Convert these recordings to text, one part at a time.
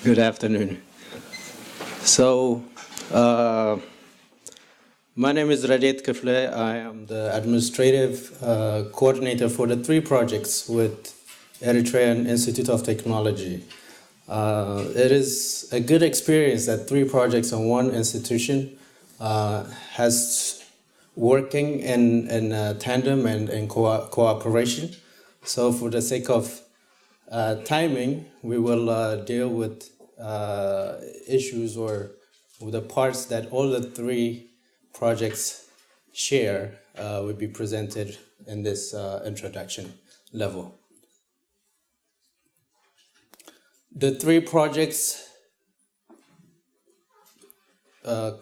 Good afternoon. So, my name is Rediet. I am the administrative coordinator for the 3 projects with Eritrean Institute of Technology. It is a good experience that 3 projects in one institution has working in tandem and in cooperation. So for the sake of timing, we will deal with issues or the parts that all the 3 projects share will be presented in this introduction level. The 3 projects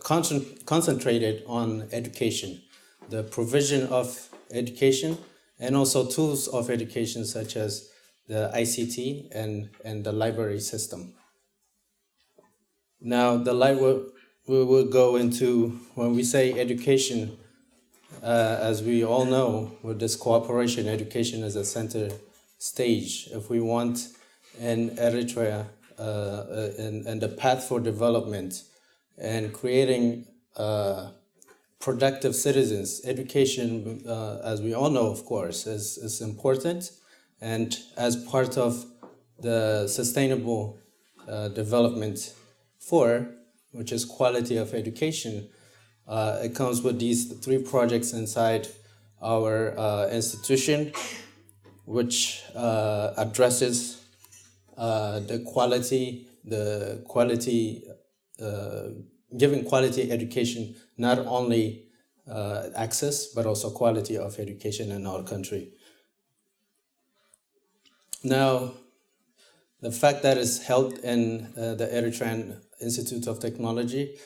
concentrated on education, the provision of education, and also tools of education such as the ICT and the library system. Now, we will go into, when we say education, as we all know, with this cooperation, education is a center stage. If we want in Eritrea and the path for development and creating productive citizens, education, as we all know, of course, is important. And as part of the sustainable development which is quality of education, it comes with these 3 projects inside our institution, which addresses giving quality education, not only access, but also quality of education in our country. Now, the fact that it's held in the Eritrean Institute of Technology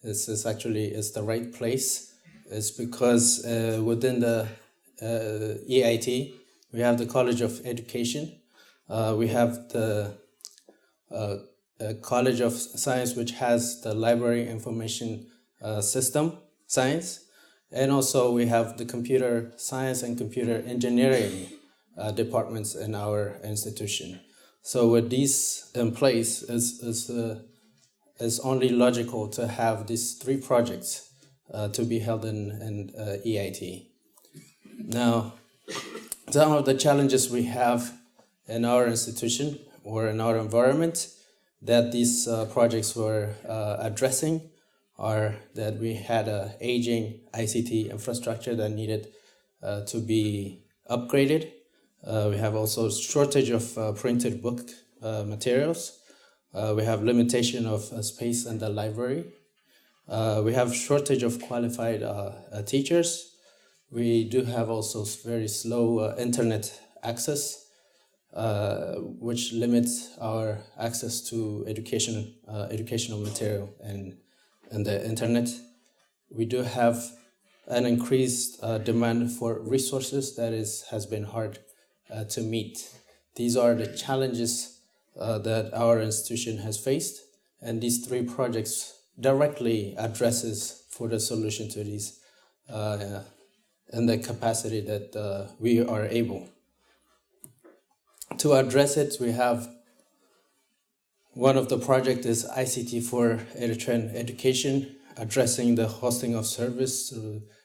is the right place. It's because within the EIT, we have the College of Education, we have the College of Science, which has the Library Information System Science, and also we have the Computer Science and Computer Engineering departments in our institution. So with these in place, it's only logical to have these 3 projects to be held in EIT. Now, some of the challenges we have in our institution or in our environment that these projects were addressing are that we had an aging ICT infrastructure that needed to be upgraded. We have also shortage of printed book materials. We have limitation of space in the library. We have shortage of qualified teachers. We do have also very slow internet access, which limits our access to educational material and the internet. We do have an increased demand for resources that has been hard to meet. These are the challenges that our institution has faced, and these 3 projects directly addresses for the solution to these in the capacity that we are able. To address it, we have one of the project is ICT4EEDU education, addressing the hosting of service,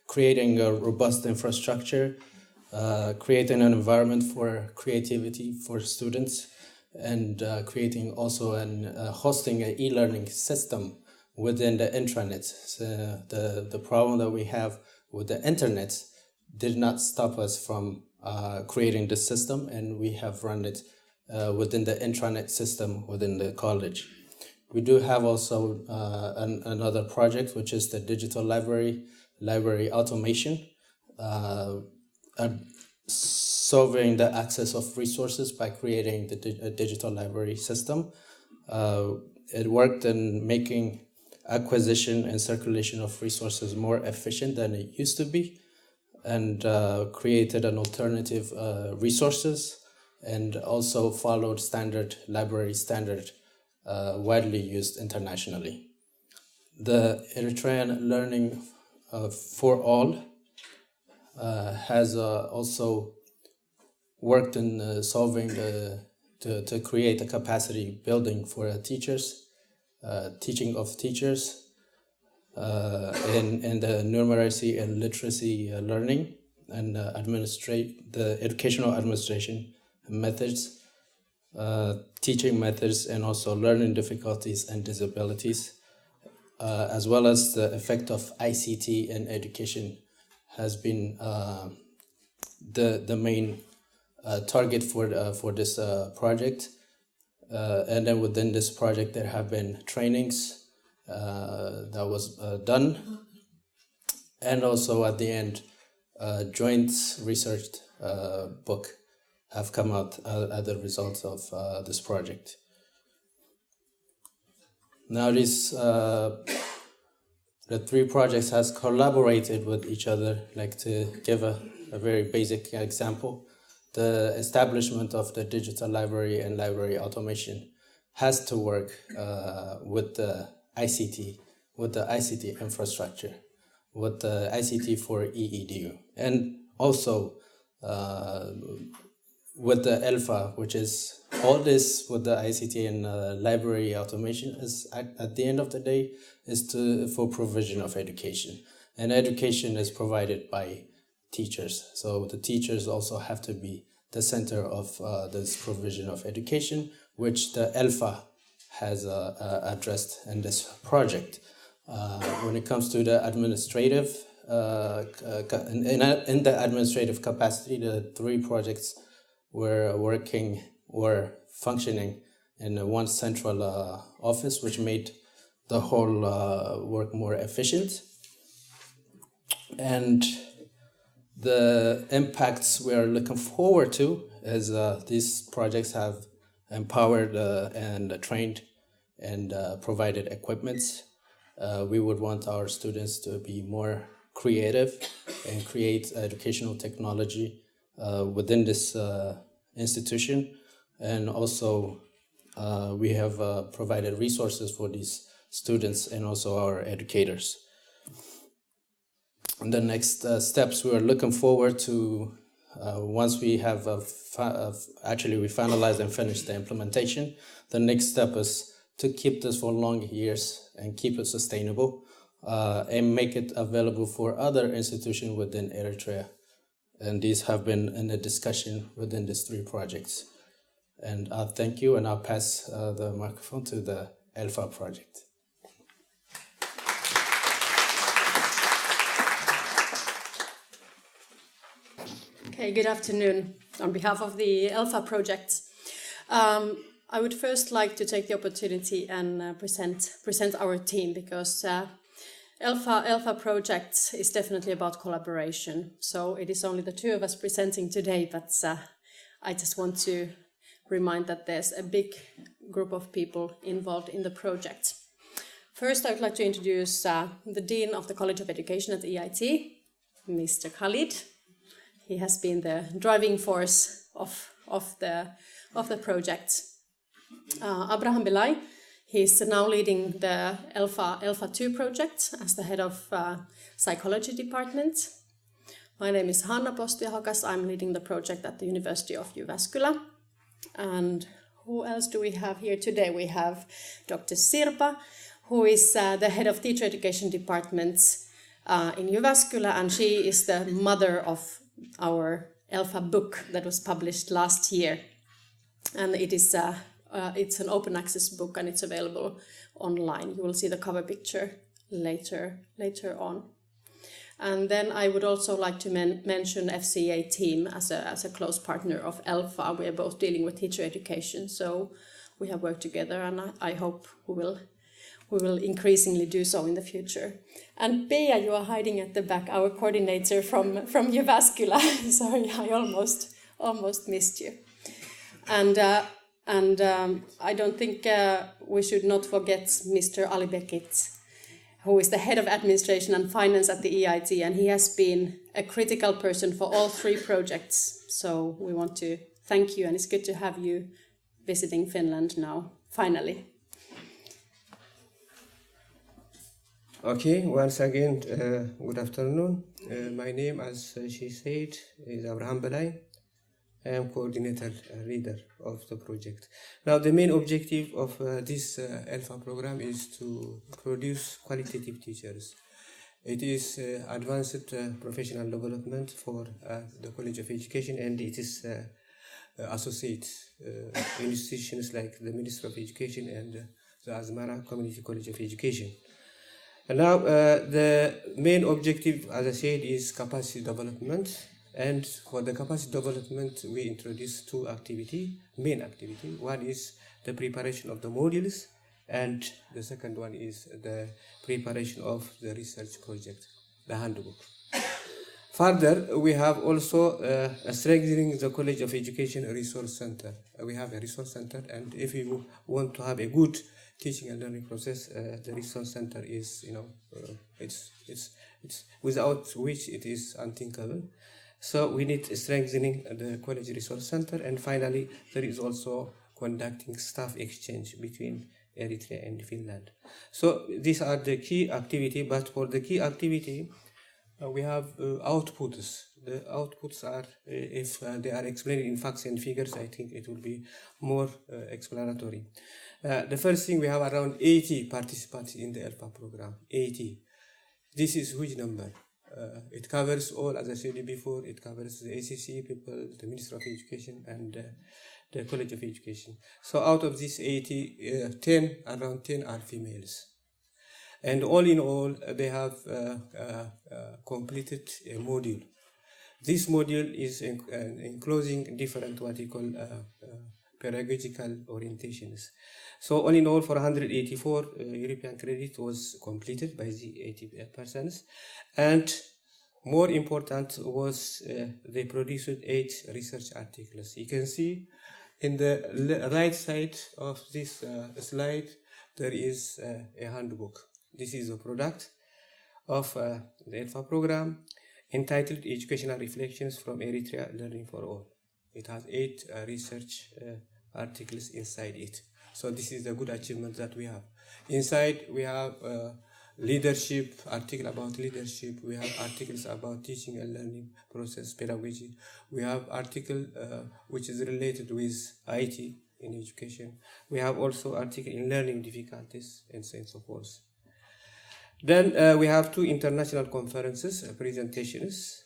creating a robust infrastructure, creating an environment for creativity for students, and creating also hosting an e-learning system within the intranet. So the problem that we have with the internet did not stop us from creating the system, and we have run it within the intranet system within the college. We do have also another project, which is the digital library automation, solving the access of resources by creating the digital library system. It worked in making acquisition and circulation of resources more efficient than it used to be, and created an alternative resources, and also followed library standard widely used internationally. The Eritrean Learning for All has also worked in solving the to create a capacity building for teachers, teaching of teachers in the numeracy and literacy learning, and administrate the educational administration methods, teaching methods, and also learning difficulties and disabilities, as well as the effect of ICT in education has been the main target for this project. And then within this project there have been trainings that was done, and also at the end joint research book have come out as a result of this project. Now the three projects has collaborated with each other. Like, to give a very basic example, the establishment of the digital library and library automation has to work with the ICT infrastructure, with the ICT4EEDU, and also with the ELFA, which is all this with the ICT and library automation is at the end of the day is for provision of education, and education is provided by teachers. So the teachers also have to be the center of this provision of education, which the ELFA has addressed in this project. When it comes to the administrative, in the administrative capacity, the three projects were functioning in one central office, which made the whole work more efficient. And the impacts we are looking forward to is these projects have empowered and trained and provided equipment. We would want our students to be more creative and create educational technology within this institution. And also we have provided resources for these students and also our educators. And the next steps we are looking forward to, once we have we finalized and finished the implementation, the next step is to keep this for long years and keep it sustainable, and make it available for other institutions within Eritrea. And these have been in a discussion within these three projects. And I'll thank you, and I'll pass the microphone to the ELFA project. Okay, good afternoon. On behalf of the ELFA project, I would first like to take the opportunity and present our team, because ELFA project is definitely about collaboration. So it is only the two of us presenting today, but I just want to remind that there's a big group of people involved in the project. First, I would like to introduce the Dean of the College of Education at EIT, Mr. Khalid. He has been the driving force of the project. Abraham Belay, he's now leading the ELFA 2 project as the head of psychology department. My name is Hanna Posti-Ahokas. I'm leading the project at the University of Jyväskylä. And who else do we have here today? We have Dr. Sirpa, who is the head of teacher education department in Jyväskylä, and she is the mother of our ELFA book that was published last year. And it is it's an open access book, and it's available online. You will see the cover picture later on. And then I would also like to mention FCA team as a close partner of ELFA. We are both dealing with teacher education, so we have worked together, and I hope we will increasingly do so in the future. And Pia, you are hiding at the back, our coordinator from Jyväskylä. Sorry, I almost missed you. And I don't think we should not forget Mr. Ali Bekit, who is the head of administration and finance at the EIT, and he has been a critical person for all three projects. So we want to thank you, and it's good to have you visiting Finland now, finally. Okay, once again, good afternoon. My name, as she said, is Abraham Belay. I am coordinator leader of the project. Now, the main objective of this ELFA program is to produce qualitative teachers. It is advanced professional development for the College of Education and it is associate institutions like the Ministry of Education and the Asmara Community College of Education. And now the main objective, as I said, is capacity development. And for the capacity development, we introduce two main activity. One is the preparation of the modules, and the second one is the preparation of the research project, the handbook. Further, we have also strengthening the College of Education Resource Center. We have a resource center, and if you want to have a good teaching and learning process, the resource center is, it's without which it is unthinkable. So we need strengthening the college resource center, and finally there is also conducting staff exchange between Eritrea and Finland. So these are the key activity, but for the key activity we have outputs. The outputs are, if they are explained in facts and figures, I think it will be more explanatory. The first thing, we have around 80 participants in the ELFA program, 80. This is a huge number. It covers all, as I said before, it covers the ACC people, the Ministry of Education, and the College of Education. So out of these 80, around 10 are females. And all in all, they have completed a module. This module is enclosing different what you call pedagogical orientations. So all in all, 484 European credit was completed by the 80 persons. And more important was they produced 8 research articles. You can see in the right side of this slide, there is a handbook. This is a product of the ELFA program entitled Educational Reflections from Eritrea Learning for All. It has 8 research articles inside it. So this is a good achievement that we have. Inside we have leadership, article about leadership. We have articles about teaching and learning process, pedagogy. We have article which is related with IT in education. We have also article in learning difficulties and so on and so forth. Then we have 2 international conferences, presentations,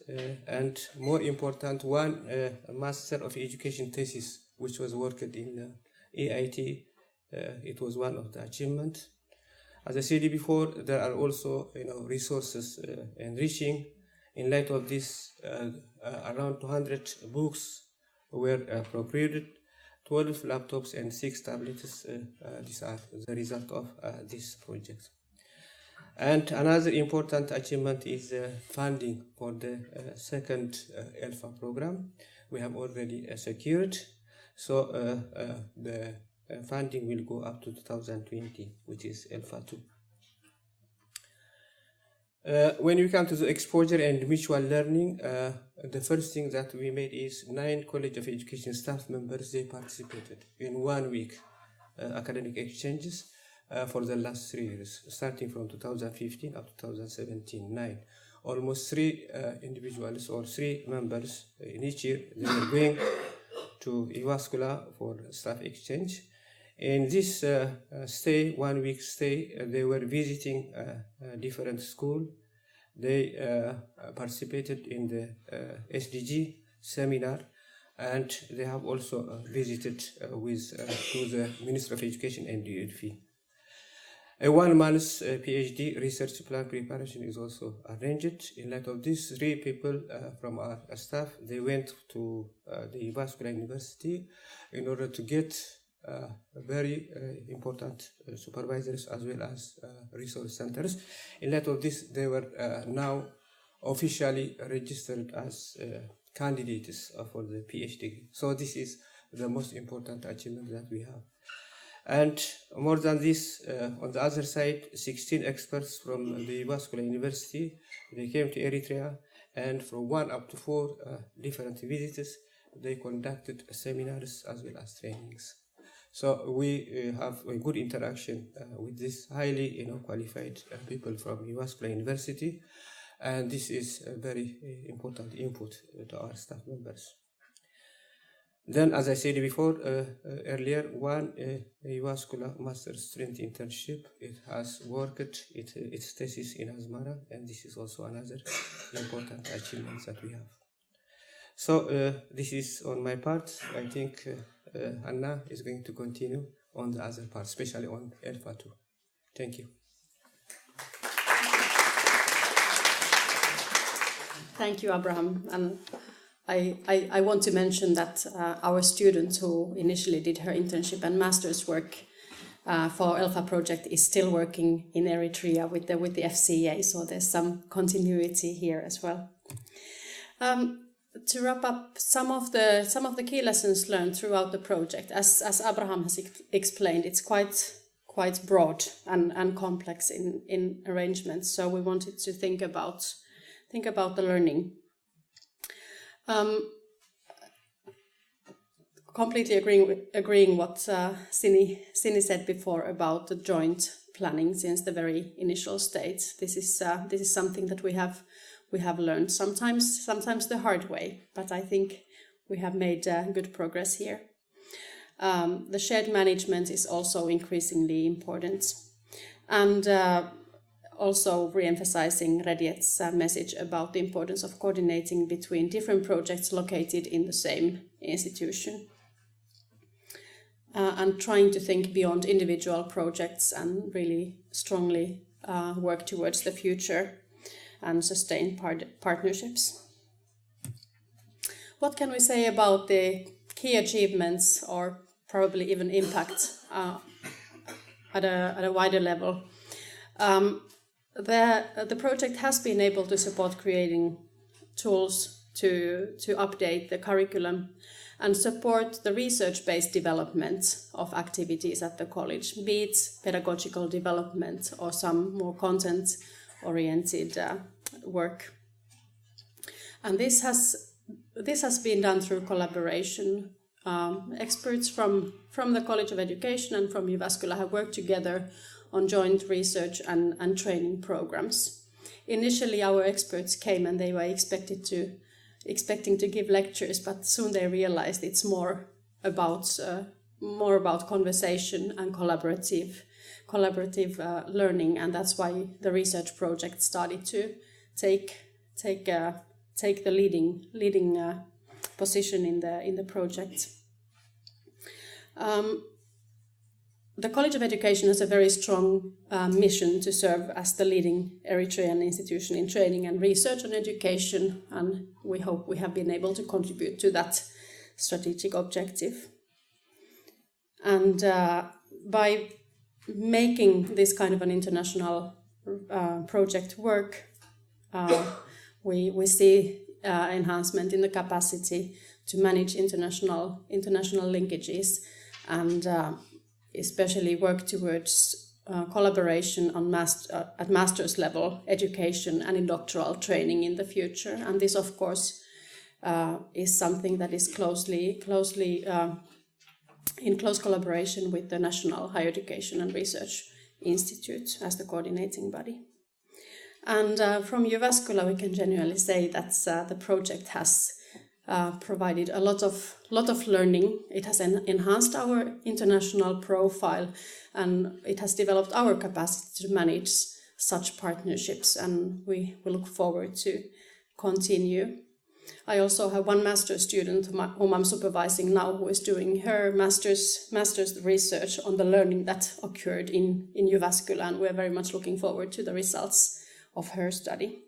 and more important one, a Master of Education thesis, which was worked in AIT. It was one of the achievements. As I said before, there are also resources enriching. In light of this, around 200 books were procured, 12 laptops and 6 tablets. These are the result of this project. And another important achievement is funding for the second ELFA program. We have already secured. So the funding will go up to 2020, which is ELFA 2. When we come to the exposure and mutual learning, the first thing that we made is 9 College of Education staff members, they participated in 1 week academic exchanges for the last 3 years, starting from 2015 up to 2017, 9. Almost 3 individuals or 3 members in each year, they were going to Jyväskylä for staff exchange. In this stay, 1 week stay, they were visiting different schools. They participated in the SDG seminar, and they have also visited to the Ministry of Education and the ELFA. A 1 month PhD research plan preparation is also arranged. In light of this, 3 people from our staff, they went to the Jyväskylä University in order to get very important supervisors as well as resource centers. In light of this, they were now officially registered as candidates for the PhD. So this is the most important achievement that we have. And more than this, on the other side, 16 experts from the Jyväskylä University, they came to Eritrea, and from 1 up to 4 different visits, they conducted seminars as well as trainings. So we have a good interaction with this highly qualified people from Jyväskylä University, and this is a very important input to our staff members. Then, as I said before, earlier, one Jyväskylä master student internship. It has worked its thesis in Asmara, and this is also another important achievement that we have. So this is on my part. I think Hanna is going to continue on the other part, especially on ELFA 2. Thank you. Thank you, Abraham. And I want to mention that our student who initially did her internship and master's work for ELFA project is still working in Eritrea with the FCA, so there's some continuity here as well. To wrap up, some of the key lessons learned throughout the project, as Abraham has explained, it's quite broad and complex in arrangements. So we wanted to think about the learning. Completely agreeing what Sini said before about the joint planning since the very initial stage. This is something that we have learned sometimes the hard way, but I think we have made good progress here. The shared management is also increasingly important, and also re-emphasizing Rediet's message about the importance of coordinating between different projects located in the same institution. And trying to think beyond individual projects and really strongly work towards the future and sustain partnerships. What can we say about the key achievements or probably even impact at a wider level? The project has been able to support creating tools to update the curriculum and support the research-based development of activities at the college, be it pedagogical development or some more content-oriented work. And this has been done through collaboration. Experts from the College of Education and from Jyväskylä have worked together on joint research and training programs. Initially, our experts came and they were expecting to give lectures, but soon they realized it's more about conversation and collaborative learning, and that's why the research project started to take the leading position in the project. The College of Education has a very strong mission to serve as the leading Eritrean institution in training and research on education, and we hope we have been able to contribute to that strategic objective. And by making this kind of an international project work, we see enhancement in the capacity to manage international linkages and especially work towards collaboration on at master's level education and in doctoral training in the future. And this, of course, is something that is closely in close collaboration with the National Higher Education and Research Institute as the coordinating body. And from Jyväskylä, we can genuinely say that the project has provided a lot of learning. It has enhanced our international profile, and it has developed our capacity to manage such partnerships, and we look forward to continue. I also have one master's student whom I'm supervising now, who is doing her master's research on the learning that occurred in Jyväskylä, and we're very much looking forward to the results of her study.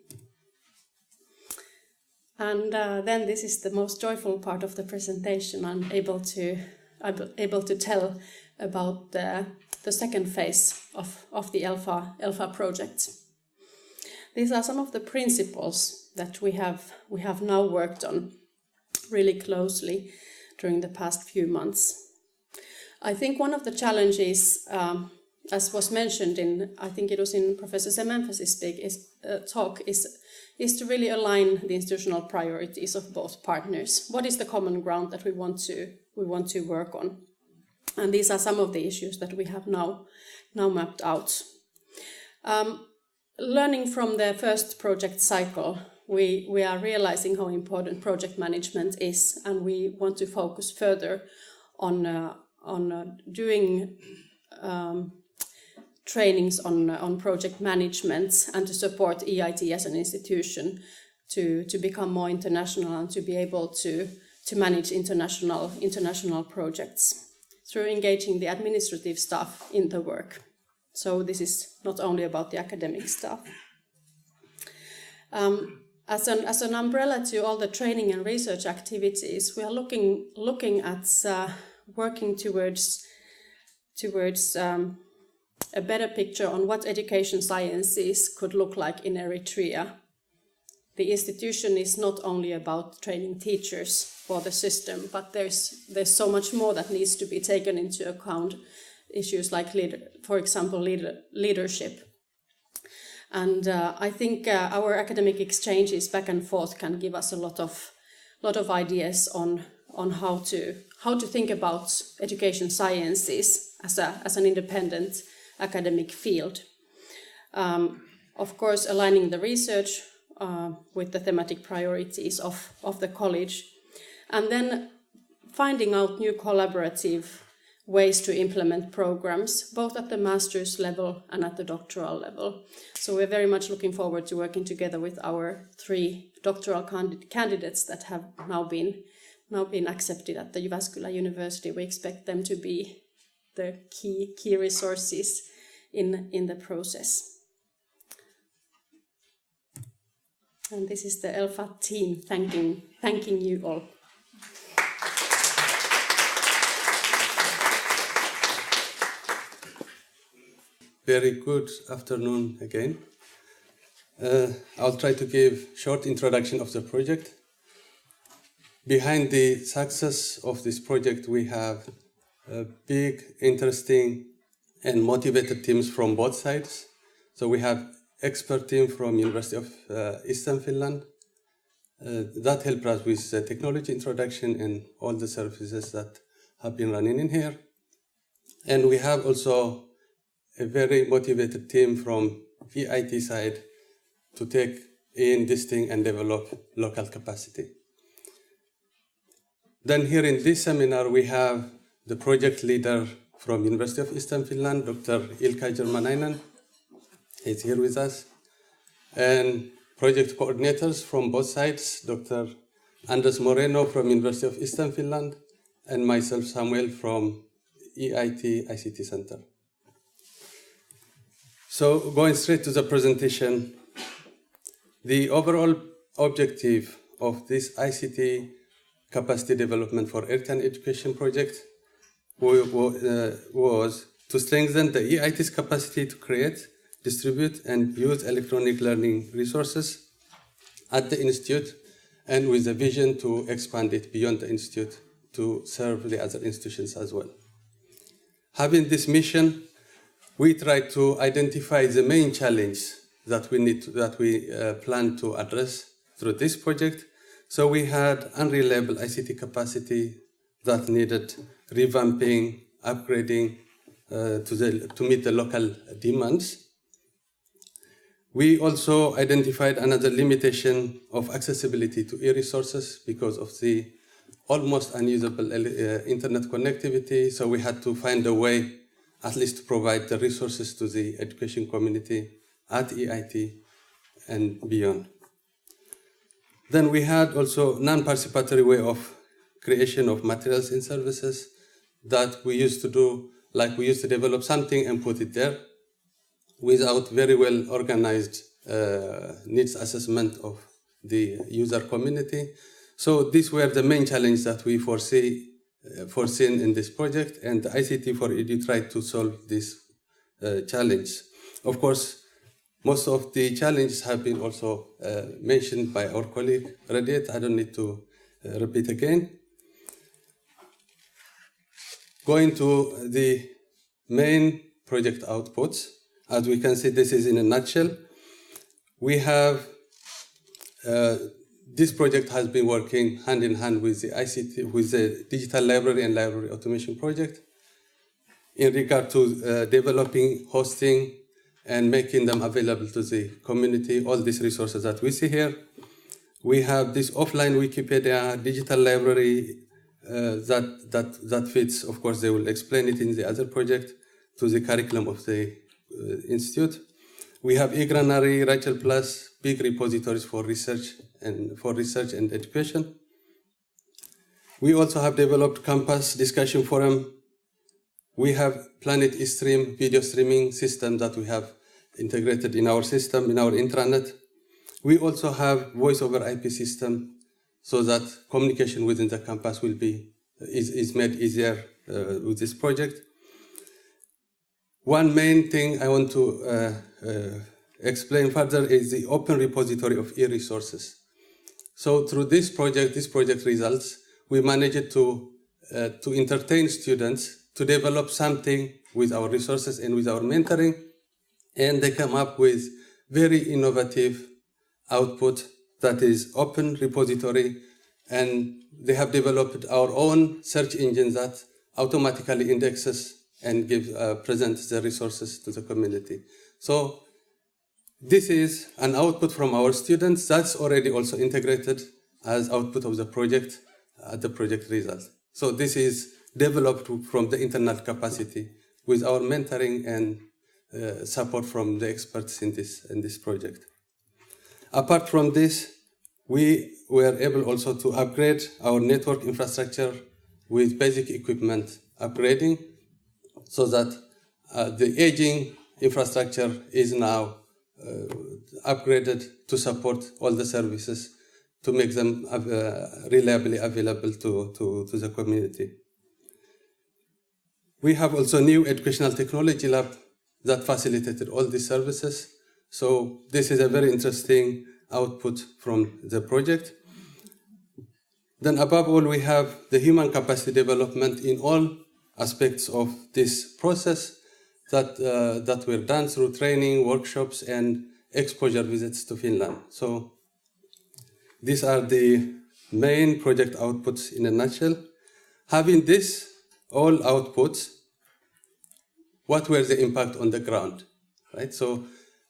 And then this is the most joyful part of the presentation. I'm able to tell about the second phase of the ELFA project. These are some of the principles that we have now worked on really closely during the past few months. I think one of the challenges, as was mentioned I think it was in Professor Semenfas's talk, is to really align the institutional priorities of both partners. What is the common ground that we want to work on? And these are some of the issues that we have now mapped out. Learning from the first project cycle, we are realizing how important project management is, and we want to focus further on doing trainings on project management and to support EIT as an institution to become more international and to be able to manage international projects through engaging the administrative staff in the work. So this is not only about the academic staff. As an umbrella to all the training and research activities, we are looking at working towards a better picture on what education sciences could look like in Eritrea. The institution is not only about training teachers for the system, but there's so much more that needs to be taken into account. Issues like, for example, leadership. And I think our academic exchanges back and forth can give us a lot of ideas on how to think about education sciences as an independent academic field. Of course, aligning the research with the thematic priorities of the college, and then finding out new collaborative ways to implement programs, both at the master's level and at the doctoral level. So we're very much looking forward to working together with our 3 doctoral candidates that have now been accepted at the Jyväskylä University. We expect them to be the key resources in the process. And this is the ELFA team thanking you all. Very good afternoon again. I'll try to give a short introduction of the project. Behind the success of this project, we have big, interesting, and motivated teams from both sides. So we have expert team from University of Eastern Finland that helped us with the technology introduction and all the services that have been running in here. And we have also a very motivated team from EIT side to take in this thing and develop local capacity. Then here in this seminar, we have the project leader from University of Eastern Finland, Dr. Ilkka Germanainen. He's here with us. And project coordinators from both sides, Dr. Andrés Moreno from University of Eastern Finland, and myself, Samuel, from EIT ICT Center. So going straight to the presentation, the overall objective of this ICT capacity development for Eritrean education project was to strengthen the EIT's capacity to create, distribute, and use electronic learning resources at the institute, and with a vision to expand it beyond the institute to serve the other institutions as well. Having this mission, we try to identify the main challenge that we plan to address through this project. So we had unreliable ICT capacity that needed revamping, upgrading to meet the local demands. We also identified another limitation of accessibility to e-resources because of the almost unusable internet connectivity. So we had to find a way at least to provide the resources to the education community at EIT and beyond. Then we had also non-participatory way of creation of materials and services that we used to do, like we used to develop something and put it there without very well organized needs assessment of the user community. So these were the main challenges that we foreseen in this project, and the ICT4EEDU tried to solve this challenge. Of course, most of the challenges have been also mentioned by our colleague Rediet. I don't need to repeat again. Going to the main project outputs, as we can see, this is in a nutshell. We have this project has been working hand in hand with the ICT, with the digital library and library automation project in regard to developing, hosting, and making them available to the community, all these resources that we see here. We have this offline Wikipedia digital library that fits, of course, they will explain it in the other project, to the curriculum of the institute. We have eGranary, Rachel Plus, big repositories for research and education. We also have developed campus discussion forum. We have Planet eStream video streaming system that we have integrated in our system, in our intranet. We also have voice over IP system so that communication within the campus is made easier with this project. One main thing I want to explain further is the open repository of e-resources. So through this project results, we managed to entertain students to develop something with our resources and with our mentoring, and they come up with very innovative output that is open repository, and they have developed our own search engine that automatically indexes and presents the resources to the community. So this is an output from our students that's already also integrated as output of the project at the project result. So this is developed from the internal capacity with our mentoring and support from the experts in this project. Apart from this, we were able also to upgrade our network infrastructure with basic equipment upgrading, so that the aging infrastructure is now upgraded to support all the services, to make them reliably available to the community. We have also new educational technology lab that facilitated all these services. So this is a very interesting output from the project. Then above all, we have the human capacity development in all aspects of this process that were done through training, workshops, and exposure visits to Finland. So these are the main project outputs in a nutshell. Having this all outputs, what were the impact on the ground, right? So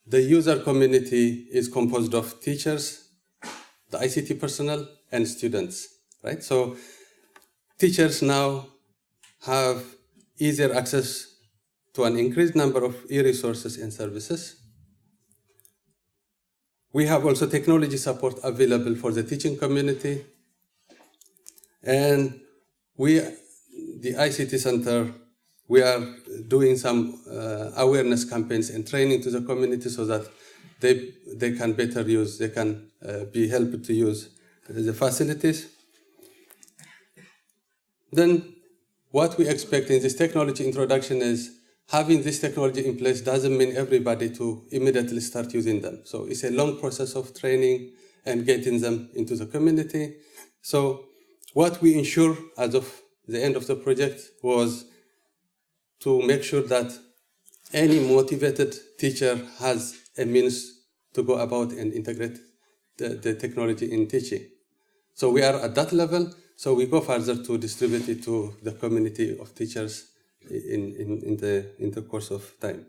the user community is composed of teachers, the ICT personnel, and students, right? So teachers now have easier access to an increased number of e-resources and services. We have also technology support available for the teaching community. And the ICT Center, we are doing some awareness campaigns and training to the community so that they can better use, they can be helped to use the facilities. Then what we expect in this technology introduction is having this technology in place doesn't mean everybody to immediately start using them. So it's a long process of training and getting them into the community. So what we ensure as of the end of the project was to make sure that any motivated teacher has a means to go about and integrate the technology in teaching. So we are at that level, so we go further to distribute it to the community of teachers in the course of time.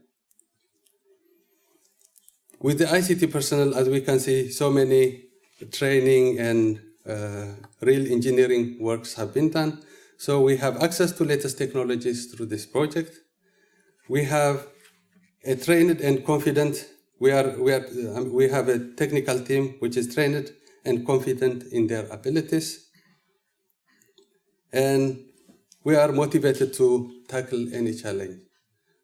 With the ICT personnel, as we can see, so many training and real engineering works have been done. So we have access to latest technologies through this project. We have a trained and confident, we have a technical team which is trained and confident in their abilities. And we are motivated to tackle any challenge.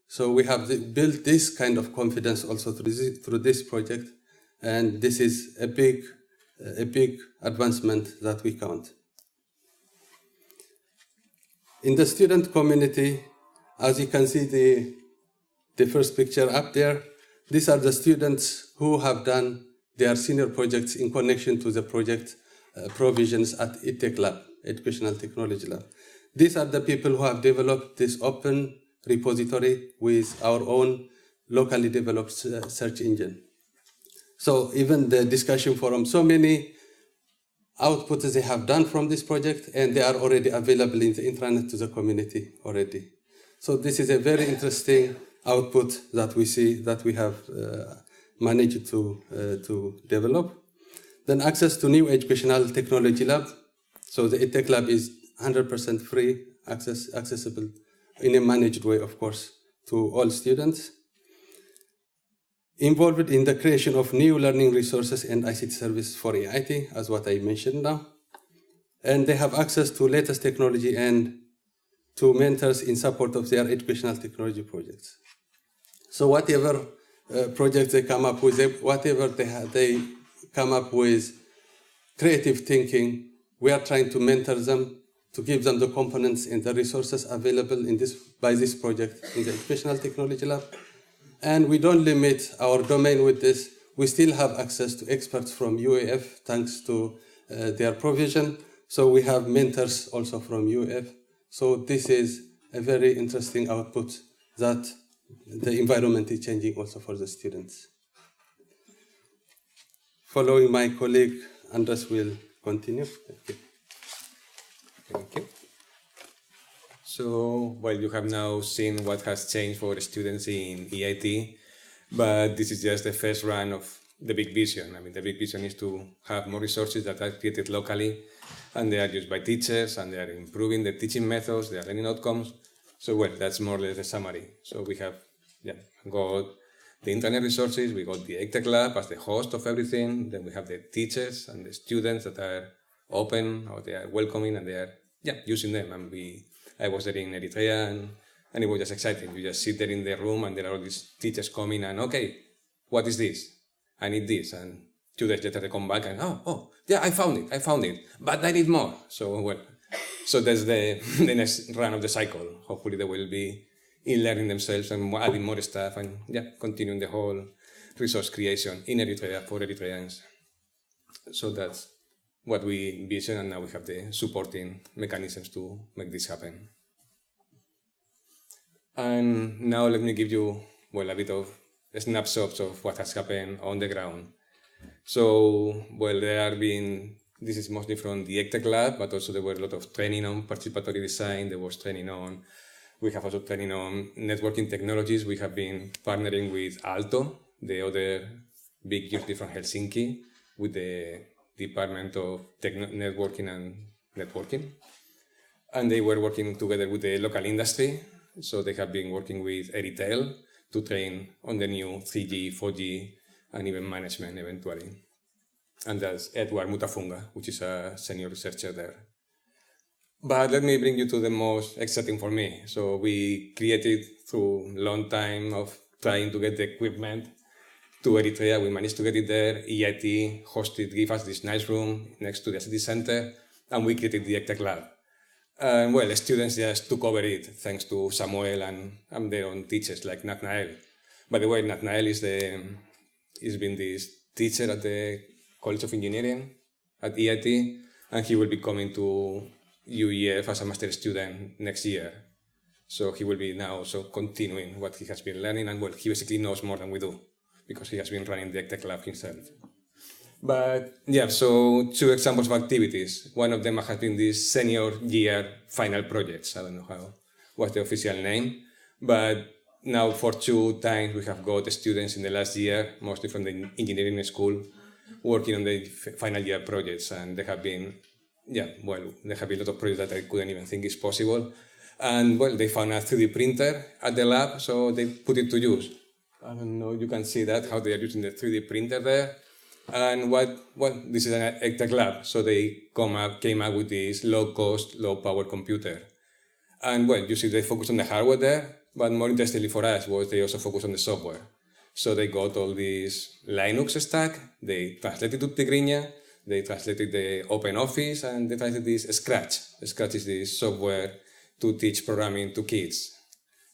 So we have built this kind of confidence also through this project, and this is a big advancement that we count. In the student community, as you can see the first picture up there, these are the students who have done their senior projects in connection to the project provisions at EdTech Lab, Educational Technology Lab. These are the people who have developed this open repository with our own locally developed search engine. So even the discussion forum, so many outputs they have done from this project, and they are already available in the intranet to the community already. So this is a very interesting output that we see that we have managed to develop. Then access to new educational technology lab. So the EdTech lab is 100% free, accessible in a managed way, of course, to all students. Involved in the creation of new learning resources and ICT service for EIT, as what I mentioned now. And they have access to latest technology and to mentors in support of their educational technology projects. So whatever projects they come up with, whatever they come up with creative thinking, we are trying to mentor them, to give them the components and the resources available by this project in the Educational Technology Lab. And we don't limit our domain with this. We still have access to experts from UAF, thanks to their provision. So we have mentors also from UAF. So this is a very interesting output that the environment is changing also for the students. Following my colleague, Andrés will continue. Thank you. Thank you. So, well, you have now seen what has changed for students in EIT, but this is just the first run of the big vision. I mean, the big vision is to have more resources that are created locally, and they are used by teachers, and they are improving the teaching methods, their learning outcomes. So, well, that's more or less the summary. So we have got the internet resources, we got the EdTech lab as the host of everything, then we have the teachers and the students that are open, or they are welcoming, and they are using them. And I was there in Eritrea, and it was just exciting. You just sit there in the room, and there are all these teachers coming, and okay, what is this? I need this. And 2 days later they come back and, I found it, but I need more. So, well, so that's the next run of the cycle. Hopefully they will be in learning themselves and adding more stuff, and continuing the whole resource creation in Eritrea for Eritreans. So that's what we envision, and now we have the supporting mechanisms to make this happen. And now let me give you, well, a bit of snapshots of what has happened on the ground. So, well, this is mostly from the EdTech lab, but also there were a lot of training on participatory design. There was training on, we have also training on networking technologies. We have been partnering with Aalto, the other big university from Helsinki, with the Department of Networking and Networking. And they were working together with the local industry. So they have been working with Rediet to train on the new 3G, 4G, and even management eventually. And that's Edward Mutafunga, which is a senior researcher there. But let me bring you to the most exciting for me. So we created, through a long time of trying to get the equipment to Eritrea, we managed to get it there. EIT gave us this nice room next to the city center, and we created the EdTech lab. And well, the students just took over it, thanks to Samuel and their own teachers, like Nathnael. By the way, Nathnael has been this teacher at the College of Engineering at EIT, and he will be coming to UEF as a master student next year. So he will be now also continuing what he has been learning, and well, he basically knows more than we do, because he has been running the EdTech lab himself. But so 2 examples of activities. One of them has been this senior year final projects. I don't know what's the official name, but now for 2 times we have got students in the last year, mostly from the engineering school, working on the final year projects, and there have been a lot of projects that I couldn't even think is possible. And well, they found a 3D printer at the lab, so they put it to use. I don't know, you can see that, how they are using the 3D printer there. And this is an EdTech lab, so they came up with this low-cost, low-power computer. And well, you see they focus on the hardware there, but more interestingly for us was they also focus on the software. So they got all this Linux stack, they translated to Tigrinya, they translated the OpenOffice, and they translated this Scratch. Scratch is this software to teach programming to kids.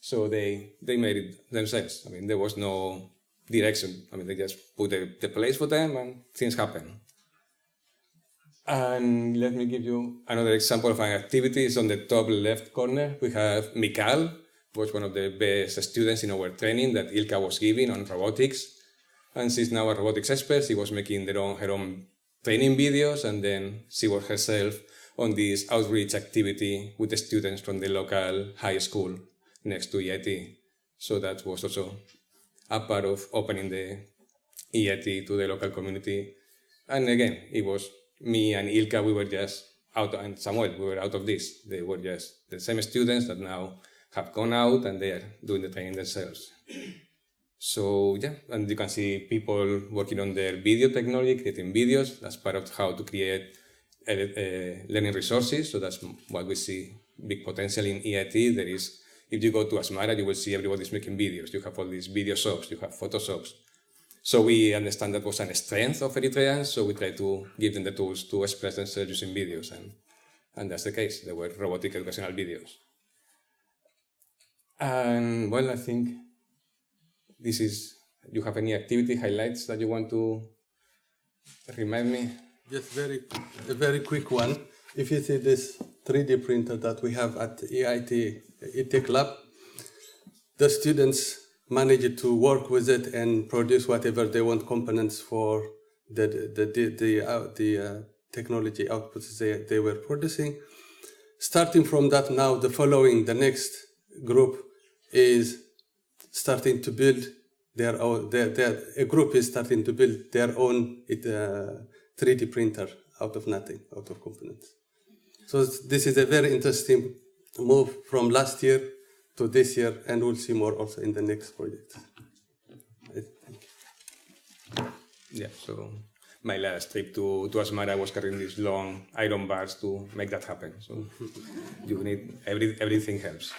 So they made it themselves. I mean, there was no direction. I mean, they just put the place for them, and things happen. And let me give you another example of an activity. It's on the top left corner. We have Mikal, who was one of the best students in our training that Ilka was giving on robotics. And she's now a robotics expert. She was making her own training videos, and then she worked herself on this outreach activity with the students from the local high school next to EIT. So that was also a part of opening the EIT to the local community. And again, it was me and Ilka, we were just out, and Samuel, we were out of this. They were just the same students that now have gone out and they are doing the training themselves. So yeah, and you can see people working on their video technology, creating videos. That's part of how to create learning resources. So that's what we see big potential in EIT. There is, if you go to Asmara, you will see everybody's making videos. You have all these video shops, you have photo shops. So we understand that was a strength of Eritreans, so we try to give them the tools to express themselves using videos, and that's the case. There were robotic educational videos. And well, I think this is, you have any activity highlights that you want to remind me? Just a very quick one. If you see this 3D printer that we have at EIT ETech Lab, the students managed to work with it and produce whatever they want components for the technology outputs they were producing. Starting from that now, the next group is starting to build their own, a group is starting to build their own 3D printer out of nothing, out of components. So this is a very interesting move from last year to this year, and we'll see more also in the next project. Yeah, so my last trip to Asmara was carrying these long iron bars to make that happen. So you need, everything helps.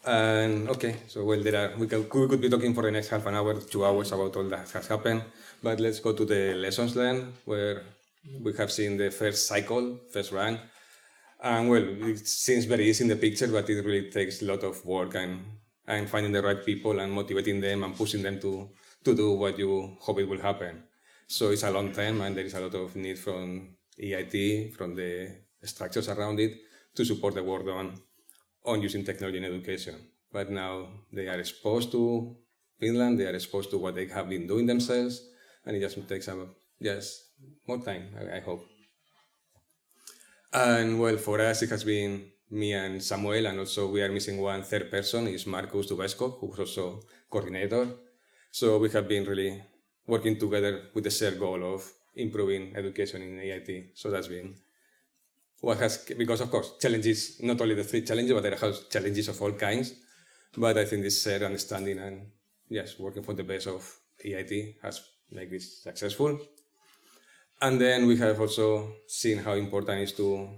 And okay, so well, we could be talking for the next half an hour, 2 hours about all that has happened, but let's go to the lessons learned, where we have seen the first cycle, first run. And well, it seems very easy in the picture, but it really takes a lot of work and finding the right people and motivating them and pushing them to do what you hope it will happen. So it's a long time, and there is a lot of need from EIT, from the structures around it, to support the work on using technology in education. But now they are exposed to Finland, they are exposed to what they have been doing themselves, and it just takes just more time, I hope. And well, for us, it has been me and Samuel, and also we are missing one third person, is Marcus Dubesco, who's also coordinator. So we have been really working together with the shared goal of improving education in EIT. So that's been what has, because of course, challenges, not only the 3 challenges, but there are challenges of all kinds. But I think this shared understanding and yes, working for the best of EIT has made this successful. And then we have also seen how important it is to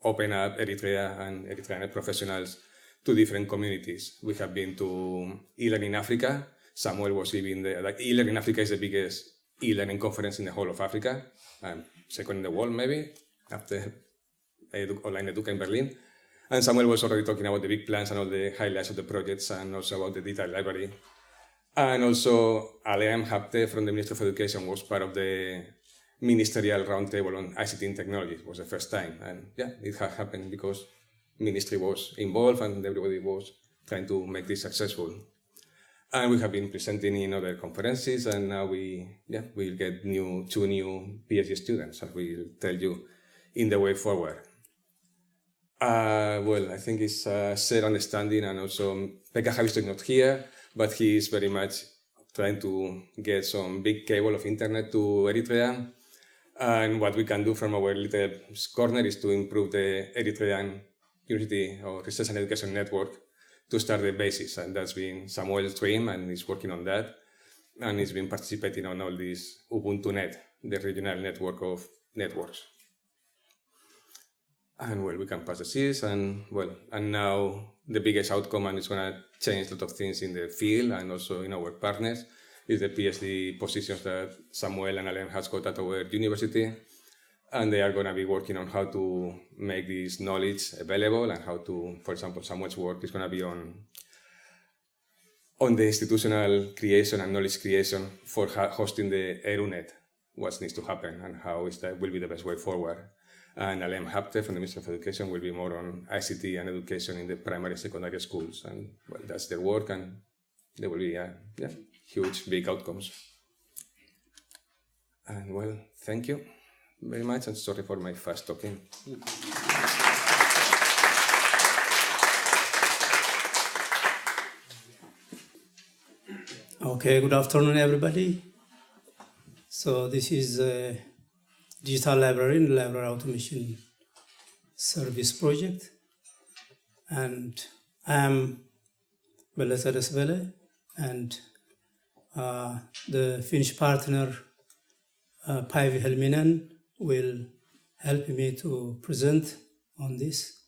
open up Eritrea and Eritrean professionals to different communities. We have been to e-learning Africa. Samuel was living there. Like, e-learning Africa is the biggest e-learning conference in the whole of Africa, second in the world maybe, after Online Educa in Berlin. And Samuel was already talking about the big plans and all the highlights of the projects, and also about the data library. And also, Aleam Hapte from the Ministry of Education was part of the ministerial roundtable on ICT and technology. It was the first time, and yeah, it had happened because ministry was involved and everybody was trying to make this successful. And we have been presenting in other conferences, and now we'll get 2 new PhD students, as we'll tell you in the way forward. Well, I think it's a shared understanding, and also Pekka Havisto is not here, but he is very much trying to get some big cable of internet to Eritrea. And what we can do from our little corner is to improve the Eritrean University or Research and Education Network to start the basis. And that's been Samuel's dream, and he's working on that. And he's been participating on all this UbuntuNet, the regional network of networks. And well, we can pass the series, and well, and now the biggest outcome, and it's going to change a lot of things in the field and also in our partners, is the PhD positions that Samuel and Alain has got at our university. And they are going to be working on how to make this knowledge available, and how to, for example, Samuel's work is going to be on the institutional creation and knowledge creation for hosting the EruNet, what needs to happen and how that will be the best way forward. And Alain Hapte from the Ministry of Education will be more on ICT and education in the primary and secondary schools. And well, that's their work, and there will be huge, big outcomes. And well, thank you very much, and sorry for my fast talking. Okay, good afternoon, everybody. So this is digital library and library automation service project. And I am Beletse Desbele, and the Finnish partner Päivi Helminen will help me to present on this.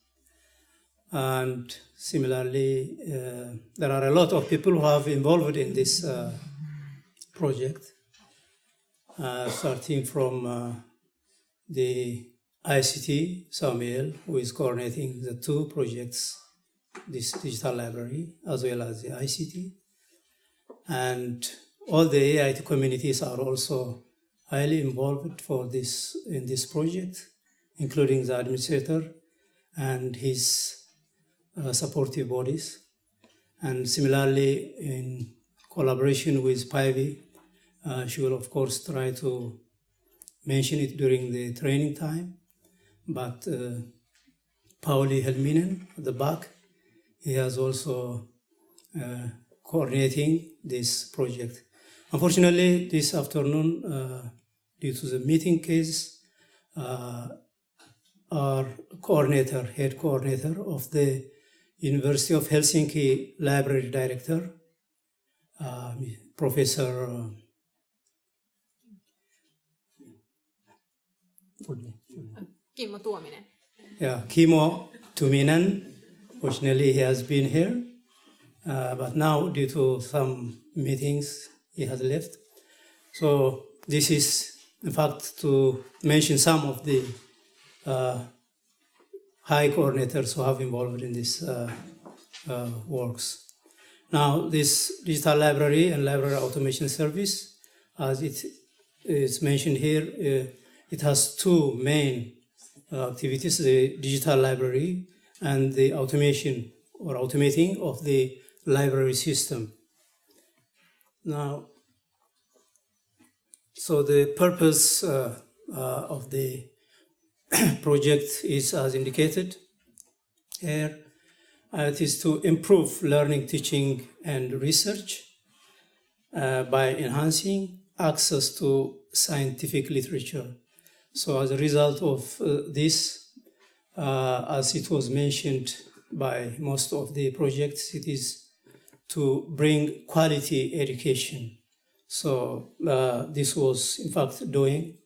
And similarly, there are a lot of people who have involved in this project, starting from the ICT, Samuel, who is coordinating the two projects, this digital library, as well as the ICT. And all the AIT communities are also highly involved in this project, including the administrator and his supportive bodies. And similarly, in collaboration with Päivi, she will of course try to mention it during the training time. But Pauli Helminen at the back, he has also coordinating this project. Unfortunately, this afternoon, due to the meeting case, our head coordinator of the University of Helsinki Library Director, Professor Kimmo Tuominen. Yeah, Kimmo Tuominen. Fortunately, he has been here, but now due to some meetings, he has left. So this is, in fact, to mention some of the high coordinators who have involved in this works. Now, this digital library and library automation service, as it is mentioned here, it has two main activities: the digital library and the automation or automating of the library system. Now, so the purpose of the project is as indicated here. It is to improve learning, teaching, and research by enhancing access to scientific literature. So as a result of this, as it was mentioned by most of the projects, it is to bring quality education. So this was in fact doing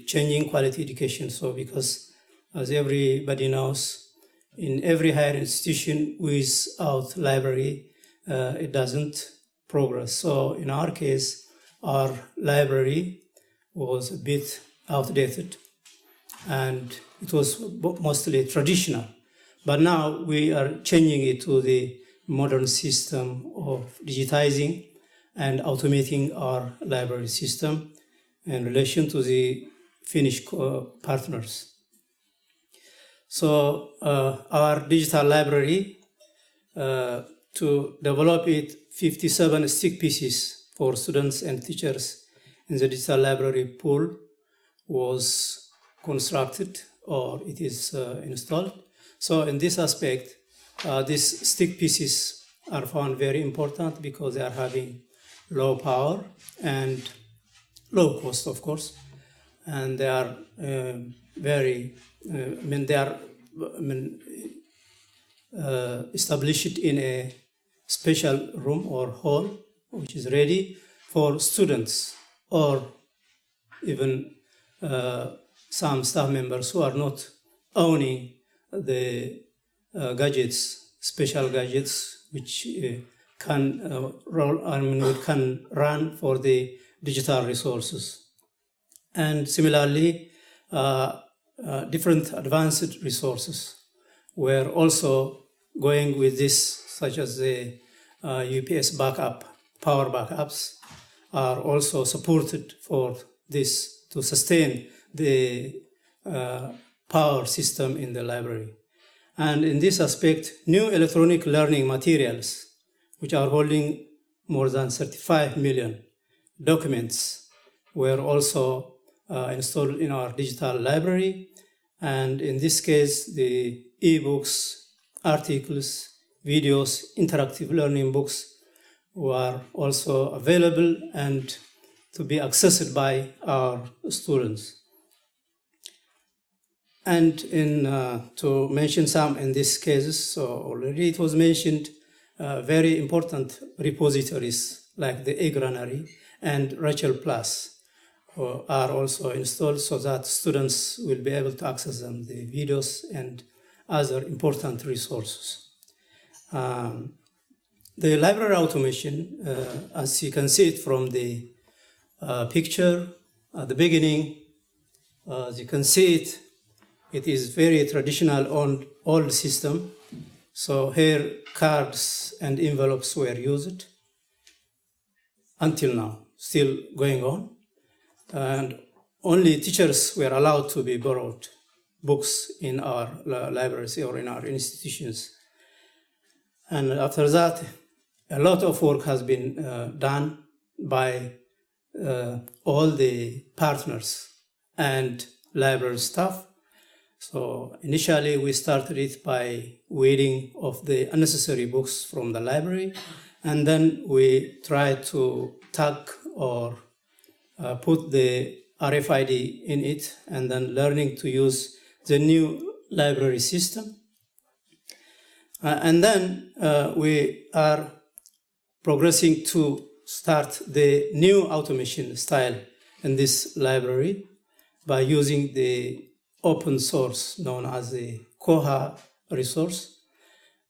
changing quality education. So because as everybody knows, in every higher institution without library, it doesn't progress. So in our case, our library was a bit outdated and it was mostly traditional. But now we are changing it to the modern system of digitizing and automating our library system in relation to the Finnish partners. So our digital library, to develop it, 57 stick pieces for students and teachers in the digital library pool was constructed, or it is installed. So in this aspect, these stick pieces are found very important because they are having low power and low cost, of course, and they are established in a special room or hall, which is ready for students or even some staff members who are not owning the gadgets, special gadgets, which can run for the digital resources. And similarly, different advanced resources were also going with this, such as the UPS backup, power backups are also supported for this to sustain the power system in the library. And in this aspect, new electronic learning materials, which are holding more than 35 million documents, were also installed in our digital library. And in this case, the e-books, articles, videos, interactive learning books were also available and to be accessed by our students. And to mention some in these cases, so already it was mentioned, very important repositories like the eGranary and Rachel Plus are also installed so that students will be able to access them, the videos and other important resources. The library automation, as you can see it from the picture at the beginning, as you can see it, it is very traditional on old system. So here cards and envelopes were used until now, still going on. And only teachers were allowed to be borrowed books in our libraries or in our institutions. And after that, a lot of work has been done by all the partners and library staff. So initially we started it by weeding off the unnecessary books from the library, and then we tried to tag or put the RFID in it, and then learning to use the new library system. And then we are progressing to start the new automation style in this library by using the open source known as the Koha resource.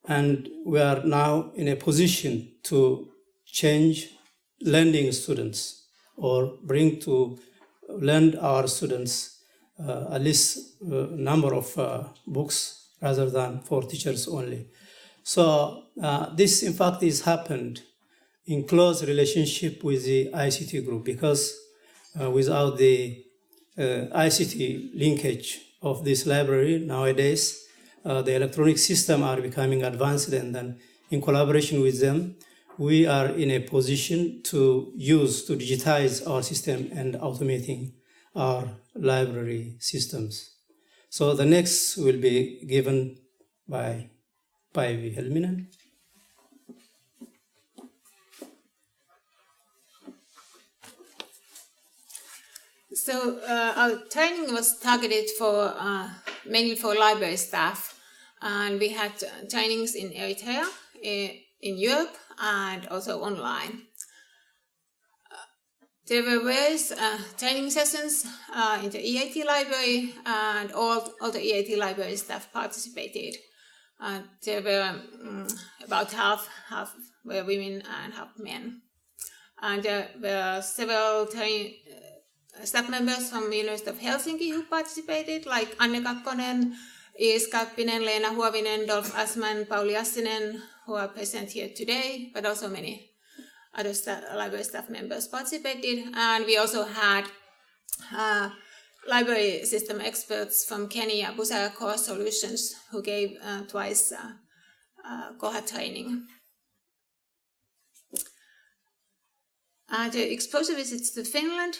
And we are now in a position to change lending students or bring to lend our students at least a number of books rather than for teachers only. So this in fact is happened in close relationship with the ICT group, because without the ICT linkage of this library nowadays, the electronic system are becoming advanced, and then in collaboration with them, we are in a position to digitize our system and automating our library systems. So the next will be given by Päivi Helminen. So our training was targeted for mainly for library staff, and we had trainings in Eritrea, in Europe, and also online. There were various training sessions in the EIT library, and all the EIT library staff participated. There were about half were women and half men. And there were several staff members from the University of Helsinki who participated, like Anne Kakkonen, Iis Karppinen, Leena Huovinen, Dolph Asman, Pauli Assinen, who are present here today, but also many other library staff members participated. And we also had library system experts from Kenya, Busara Core Solutions, who gave twice Koha training. The exposure visits to Finland,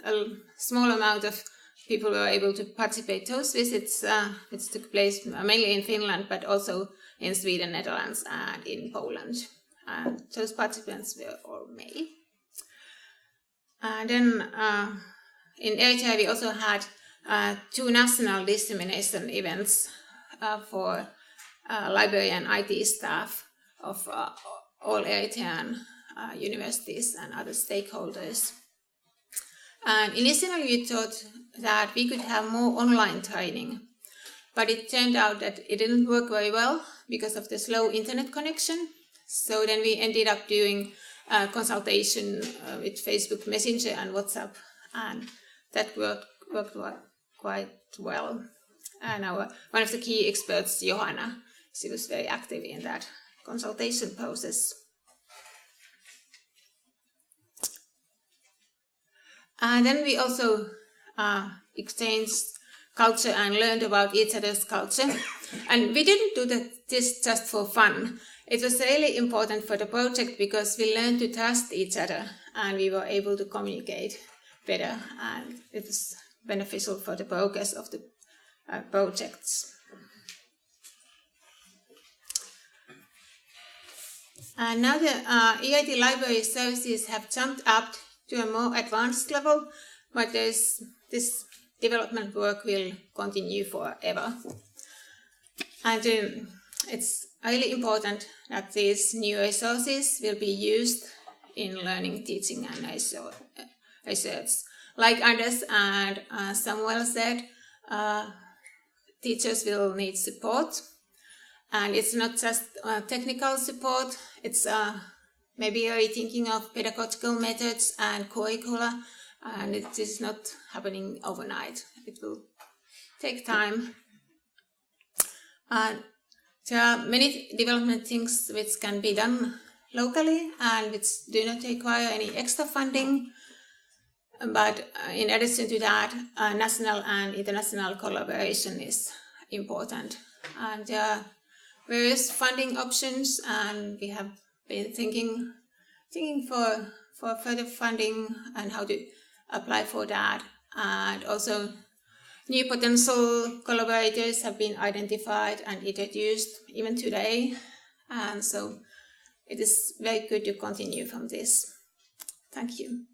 a small amount of people were able to participate in those visits, which took place mainly in Finland, but also in Sweden, Netherlands, and in Poland. And those participants were all male. And then in Eritrea, we also had 2 national dissemination events for library and IT staff of all Eritrean universities and other stakeholders. And initially we thought that we could have more online training, but it turned out that it didn't work very well because of the slow internet connection. So then we ended up doing consultation with Facebook Messenger and WhatsApp, and that worked quite well. And one of the key experts, Hanna, she was very active in that consultation process. And then we also exchanged culture and learned about each other's culture. And we didn't do this just for fun. It was really important for the project because we learned to trust each other and we were able to communicate better. And it was beneficial for the progress of the projects. And now the EIT library services have jumped up to a more advanced level, but this development work will continue forever. And it's really important that these new resources will be used in learning, teaching, and research. Like Andrés and Samuel said, teachers will need support. And it's not just technical support, it's maybe rethinking of pedagogical methods and curricula, and it is not happening overnight. It will take time. And there are many development things which can be done locally and which do not require any extra funding. But in addition to that, national and international collaboration is important. And there are various funding options, and we have been thinking for further funding and how to apply for that. And also new potential collaborators have been identified and introduced even today. And so it is very good to continue from this. Thank you.